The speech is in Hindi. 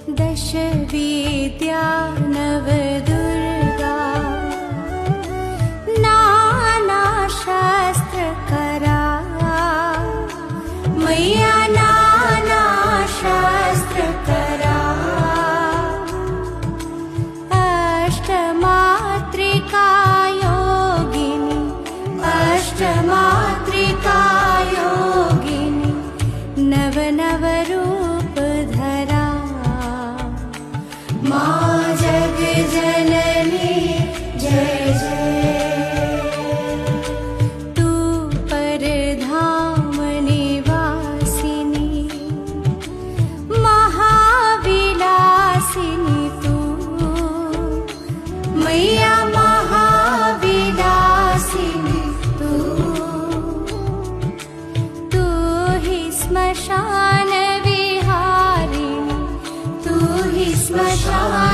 दश विद्या नवदुर्गा नाना शास्त्र करा मैया नाना शास्त्र करा अष्टमात्रिका योगिनी अष्टमात्रिका योगिनी नव नव रूप धरा माँ जग जननी जय जय तू परधाम निवासिनी महाविलासिनी तू मैया महाविलासिनी तू ही स्मशान विहारिणी तू ही स्मशान